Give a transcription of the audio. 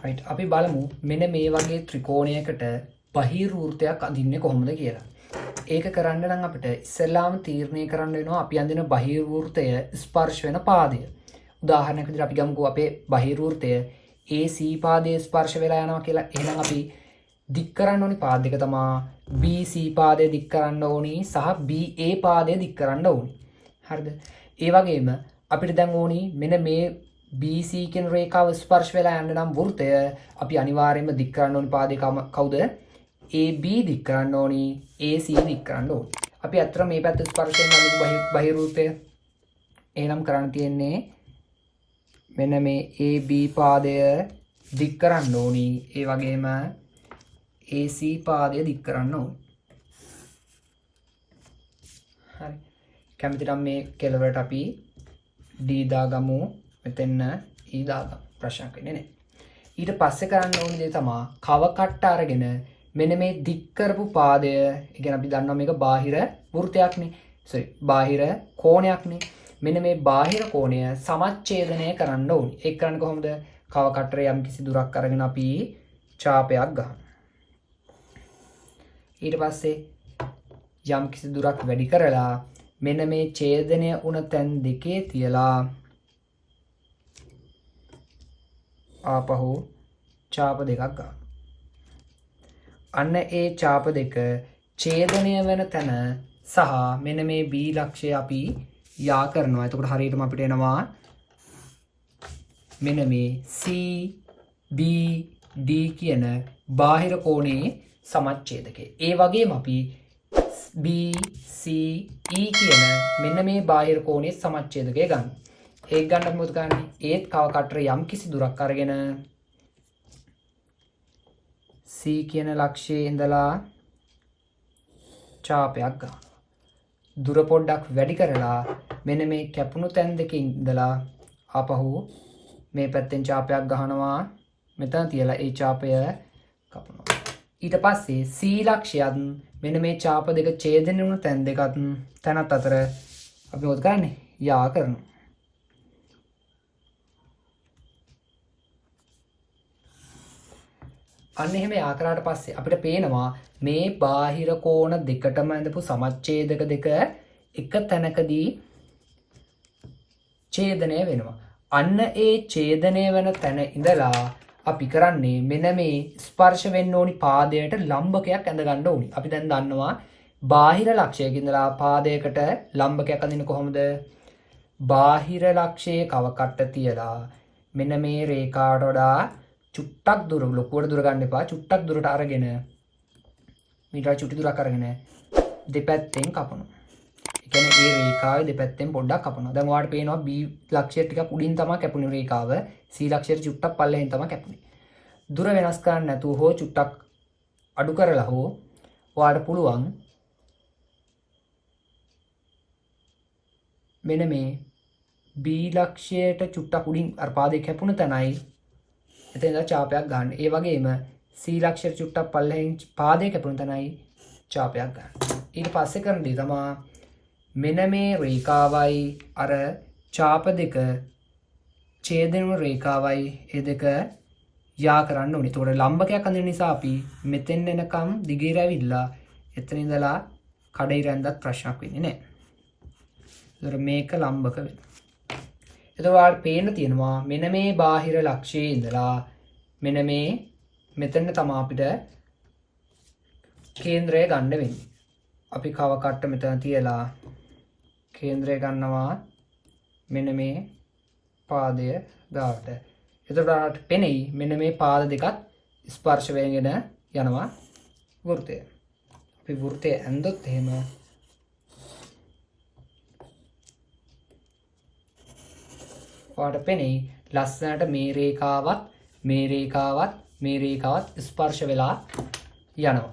right අපි බලමු මෙන්න මේ වගේ ත්‍රිකෝණයකට බහිර්වෘත්තයක් අඳින්නේ කොහොමද කියලා. ඒක කරන්න නම් අපිට ඉස්සෙල්ලාම තීරණය කරන්න වෙනවා අපි අඳින බහිර්වෘත්තය ස්පර්ශ වෙන පාදය. උදාහරණයක් විදිහට අපි ගමුකෝ අපේ බහිර්වෘත්තය AC පාදයේ ස්පර්ශ වෙලා යනවා කියලා. එහෙනම් අපි දික් කරන්න ඕනි පාද දෙක තමයි BC පාදය දික් කරන්න ඕනි සහ BA පාදය දික් කරන්න ඕනි. හරිද? ඒ වගේම අපිට දැන් ඕනි මෙන්න මේ BC කියන රේඛාව ස්පර්ශ වෙලා යන්න නම් වෘත්තය අපි අනිවාර්යයෙන්ම දික් කරන්න ඕනි පාදේ කවුද? AB දික් කරන්න ඕනි, AC දික් කරන්න ඕනි. අපි අතර මේ පැත්ත ස්පර්ශ වෙන බහිර්වෘත්තය. එහෙනම් කරන්න තියෙන්නේ මෙන්න මේ AB පාදය දික් කරන්න ඕනි. ඒ වගේම AC පාදය දික් කරන්න ඕනි. හරි. කැමති නම් මේ කෙලවරට අපි D දාගමු. මෙතන E දාගමු. ප්‍රශ්නයක් වෙන්නේ නැහැ. ඊට පස්සේ කරන්න ඕනේ දේ තමයි කව කට්ට අරගෙන මෙන්න මේ දික් කරපු පාදය, ඒ කියන්නේ අපි දන්නවා මේක බාහිර වෘත්තයක්නේ. බාහිර කෝණයක්නේ. මෙන්න මේ බාහිර කෝණය සමච්ඡේදනය කරන්න ඕනේ. ඒක කරන්නේ කොහොමද? කව කට්ටරේ යම් කිසි දුරක් අරගෙන අපි ඡාපයක් ගන්නවා. ඊට පස්සේ යම් කිසි දුරක් වැඩි කරලා මෙන්න මේ ඡේදනය වුණ තැන් දෙකේ තියලා ආපහු ඡාප දෙකක් ගන්න. අන්න ඒ ඡාප දෙක ඡේදනය වෙන තැන සහ මෙන්න මේ B ලක්ෂය අපි යා කරනවා. එතකොට හරියටම අපිට එනවා මෙන්න මේ C B D කියන බාහිර කෝණයේ සමච්ඡේදකය. ඒ වගේම අපි B C E කියන මෙන්න මේ බාහිර කෝණයේ සමච්ඡේදකය ගන්න. ඒක ගන්න අපි මොකද කරන්නේ? ඒත් කව කට්ටර යම් කිසි දුරක් අරගෙන C කියන ලක්ෂයේ ඉඳලා ඡාපයක් ගන්නවා. දුර පොඩ්ඩක් වැඩි කරලා මෙන්න මේ කැපුණු තැන් දෙකේ ඉඳලා ආපහු මේ පැත්තෙන් ඡාපයක් ගහනවා. මෙතන තියලා ඒ ඡාපය කපනවා. ඊට පස්සේ C ලක්ෂයත් මෙන්න මේ ඡාප දෙක ඡේදනය වුණු තැන් දෙකත් තැනත් අතර අපි මොකද කරන්නේ? යා කරනවා. අන්න එහෙම යා කරාට පස්සේ අපිට පේනවා මේ බාහිර කෝණ දෙකටම ඇඳපු සමච්ඡේදක දෙක එක තැනකදී ඡේදනය වෙනවා. අන්න ඒ ඡේදනය වෙන තැන ඉඳලා අපි කරන්නේ මෙන්න මේ ස්පර්ශ වෙන්න ඕනි පාදයට ලම්බකයක් ඇඳ ගන්න ඕනි. අපි දැන් දන්නවා බාහිර ලක්ෂයක ඉඳලා පාදයකට ලම්බකයක් අඳින්න කොහොමද? බාහිර ලක්ෂයේ කව කට්ට තියලා මෙන්න මේ රේඛාවට වඩා චුට්ටක් දුර, ලොකුවට දුර ගන්න එපා. චුට්ටක් දුරට අරගෙන මීටර චුටි දුරක් අරගෙන දෙපැත්තෙන් කපනවා. ඒ කියන්නේ මේ රේඛාවේ දෙපැත්තෙන් පොඩ්ඩක් කපනවා. දැන් ඔයාලට පේනවා B ලක්ෂයට ටිකක් උඩින් තමයි කැපුණේ රේඛාව. C ලක්ෂයට චුට්ටක් පල්ලෙහෙන් තමයි කැපුණේ. දුර වෙනස් කරන්න නැතුව හෝ චුට්ටක් අඩු කරලා හෝ ඔයාලට පුළුවන් මෙන්න මේ B ලක්ෂයට චුට්ටක් උඩින් අර පාදේ කැපුණ තැනයි එතන ඉඳලා ඡාපයක් ගන්න. ඒ වගේම C ලක්ෂයට චුට්ටක් පල්ලෙහෙන් පාදේ කැපුණ තැනයි ඡාපයක් ගන්න. ඊට පස්සේ කරන දේ තමයි මෙන්න මේ රේඛාවයි අර ඡාප දෙක ඡේදන රේඛාවයි ඒ දෙක යා කරන්න ඕනේ. ඒතකොට ලම්බකයක් අඳින නිසා අපි මෙතෙන් එනකම් දිගේ රැවිලා එතන ඉඳලා කඩේ රැන්දත් ප්‍රශ්නයක් වෙන්නේ නැහැ. ඒතර මේක ලම්බක වෙනවා. එතකොට පේන්න තියෙනවා මෙන්න මේ බාහිර ලක්ෂයේ ඉඳලා මෙන්න මේ මෙතන තමයි අපිට කේන්ද්‍රය ගන්න වෙන්නේ. අපි කව කට්ට මෙතන තියලා කේන්ද්‍රය ගන්නවා මෙන්න මේ පාදය ගාවට. එතකොට පෙනෙයි මෙන්න මේ පාද දෙකත් ස්පර්ශ වෙගෙන යනවා වෘත්තය. අපි වෘත්තය ඇඳොත් එහෙම ඔයාලට පෙනෙයි ලස්සනට මේ රේඛාවත් මේ රේඛාවත් මේ රේඛාවත් ස්පර්ශ වෙලා යනවා.